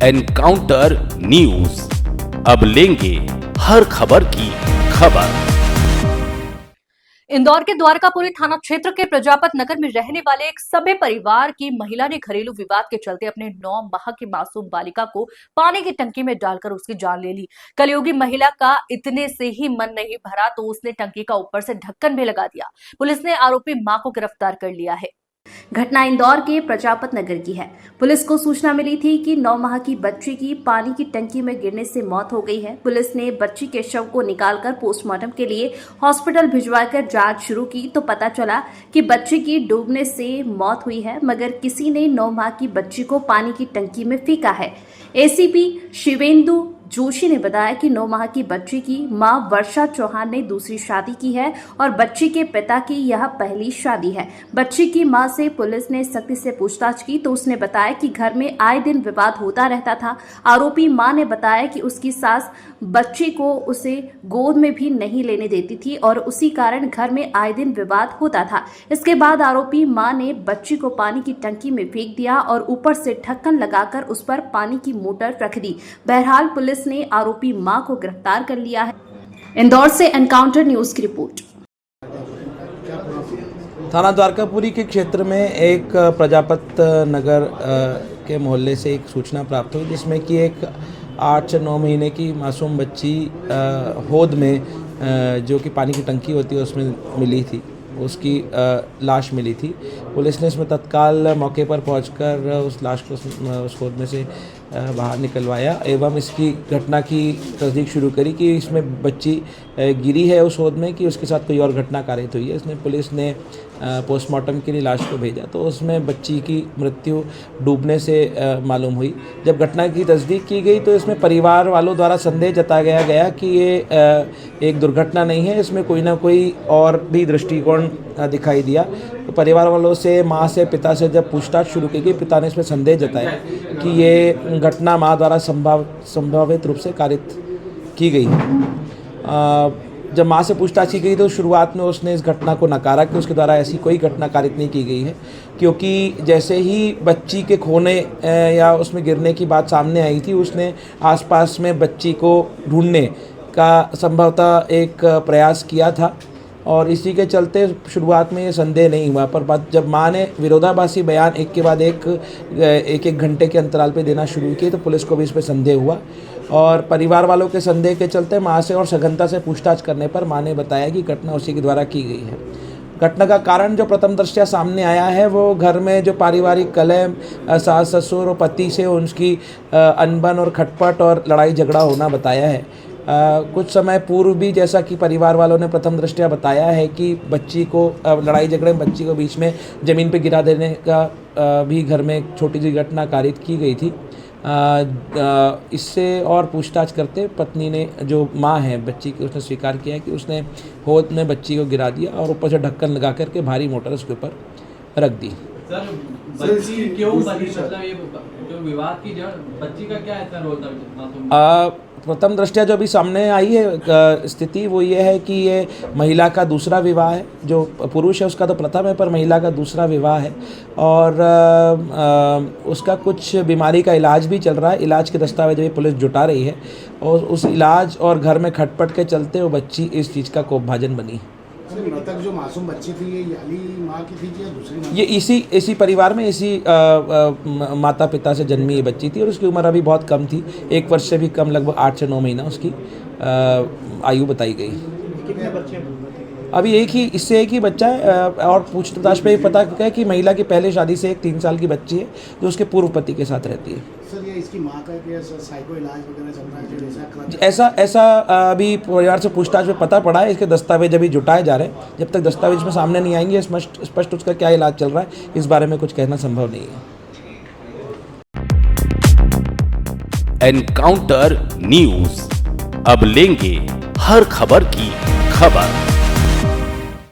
Encounter news, अब लेंगे हर खबर की खबर। इंदौर के द्वारकापुरी थाना क्षेत्र के प्रजापत नगर में रहने वाले एक सभ्य परिवार की महिला ने घरेलू विवाद के चलते अपने 9 माह की मासूम बालिका को पानी की टंकी में डालकर उसकी जान ले ली। कलयुगी महिला का इतने से ही मन नहीं भरा तो उसने टंकी का ऊपर से ढक्कन भी लगा दिया। पुलिस ने आरोपी मां को गिरफ्तार कर लिया है। घटना इंदौर के प्रजापत नगर की है। पुलिस को सूचना मिली थी कि 9 माह की बच्ची की पानी की टंकी में गिरने से मौत हो गई है। पुलिस ने बच्ची के शव को निकालकर पोस्टमार्टम के लिए हॉस्पिटल भिजवाकर जांच शुरू की तो पता चला कि बच्ची की डूबने से मौत हुई है, मगर किसी ने 9 माह की बच्ची को पानी की टंकी में फेंका है। एसीपी शिवेंदु जोशी ने बताया कि 9 माह की बच्ची की मां वर्षा चौहान ने दूसरी शादी की है और बच्ची के पिता की यह पहली शादी है। बच्ची की मां से पुलिस ने सख्ती से पूछताछ की तो उसने बताया कि घर में आए दिन विवाद होता रहता था। आरोपी मां ने बताया कि उसकी सास बच्ची को उसे गोद में भी नहीं लेने देती थी और उसी कारण घर में आए दिन विवाद होता था। इसके बाद आरोपी मां ने बच्ची को पानी की टंकी में फेंक दिया और ऊपर से ढक्कन लगाकर उस पर पानी की मोटर रख दी। बहरहाल पुलिस ने आरोपी मां को गिरफ्तार कर लिया है। इंदौर से एनकाउंटर न्यूज की रिपोर्ट। थाना द्वारकापुरी के क्षेत्र में एक प्रजापत नगर के मोहल्ले से एक सूचना प्राप्त हुई जिसमें कि एक 8 से 9 महीने की मासूम बच्ची होद में जो कि पानी की टंकी होती है उसमें मिली थी, उसकी लाश मिली थी। पुलिस ने इसमें तत्काल मौके पर पहुंचकर उस लाश को उस होद में से बाहर निकलवाया एवं इसकी घटना की तस्दीक शुरू करी कि इसमें बच्ची गिरी है उस होद में कि उसके साथ कोई और घटना कारित हुई है। इसमें पुलिस ने पोस्टमार्टम के लिए लाश को भेजा तो उसमें बच्ची की मृत्यु डूबने से मालूम हुई। जब घटना की तस्दीक की गई तो इसमें परिवार वालों द्वारा संदेह जताया गया कि ये एक दुर्घटना नहीं है, इसमें कोई ना कोई और भी दृष्टिकोण दिखाई दिया। तो परिवार वालों से, माँ से, पिता से जब पूछताछ शुरू की गई, पिता ने इसमें संदेह जताया कि ये घटना माँ द्वारा संभावित रूप से कारित की गई। जब माँ से पूछताछ की गई तो शुरुआत में उसने इस घटना को नकारा कि उसके द्वारा ऐसी कोई घटना कारित नहीं की गई है, क्योंकि जैसे ही बच्ची के खोने या उसमें गिरने की बात सामने आई थी उसने आसपास में बच्ची को ढूंढने का संभवतः एक प्रयास किया था और इसी के चलते शुरुआत में ये संदेह नहीं हुआ। पर जब माँ ने विरोधाभासी बयान एक के बाद एक घंटे के अंतराल पे देना शुरू किए तो पुलिस को भी इस पर संदेह हुआ और परिवार वालों के संदेह के चलते माँ से और सघनता से पूछताछ करने पर माँ ने बताया कि घटना उसी के द्वारा की गई है। घटना का कारण जो प्रथम दृष्टया सामने आया है वो घर में जो पारिवारिक कलह, सास ससुर और पति से उनकी अनबन और खटपट और लड़ाई झगड़ा होना बताया है। कुछ समय पूर्व भी जैसा कि परिवार वालों ने प्रथम दृष्टया बताया है कि बच्ची को लड़ाई झगड़े में बच्ची को बीच में ज़मीन पे गिरा देने का भी घर में एक छोटी सी घटना कारित की गई थी। इससे और पूछताछ करते पत्नी ने, जो माँ है बच्ची की, उसने स्वीकार किया कि उसने होद में बच्ची को गिरा दिया और ऊपर से ढक्कन लगा करके भारी मोटर उसके ऊपर रख दी। सर, बच्ची क्यों बनी? मतलब ये जो विवाद की जड़, बच्ची का क्या इतना रोल था? प्रथम दृष्टया जो अभी सामने आई है स्थिति वो ये है कि ये महिला का दूसरा विवाह है। जो पुरुष है उसका तो प्रथम है, पर महिला का दूसरा विवाह है और उसका कुछ बीमारी का इलाज भी चल रहा है। इलाज के दस्तावेज भी पुलिस जुटा रही है और उस इलाज और घर में खटपट के चलते वो बच्ची इस चीज़ का कोपभाजन बनी। मृतक जो मासूम बच्ची थी ये याली माँ की थी या दूसरी माँ? ये इसी परिवार में इसी माता पिता से जन्मी ये बच्ची थी और उसकी उम्र अभी बहुत कम थी, 1 वर्ष से भी कम, लगभग 8 से 9 महीना उसकी आयु बताई गई। कितने बच्चे? अभी इससे एक ही बच्चा है और पूछताछ पे पता है कि महिला की पहले शादी से एक 3 साल की बच्ची है जो उसके पूर्व पति के साथ रहती है। सर, ये इसकी माँ का क्या साइको इलाज वगैरह चल रहा है? ऐसा अभी परिवार से पूछताछ में पता पड़ा है। इसके दस्तावेज अभी जुटाए जा रहे हैं। जब तक दस्तावेज में सामने नहीं आएंगे स्पष्ट उसका क्या इलाज चल रहा है इस बारे में कुछ कहना संभव नहीं है। एनकाउंटर न्यूज, अब लेंगे हर खबर की खबर।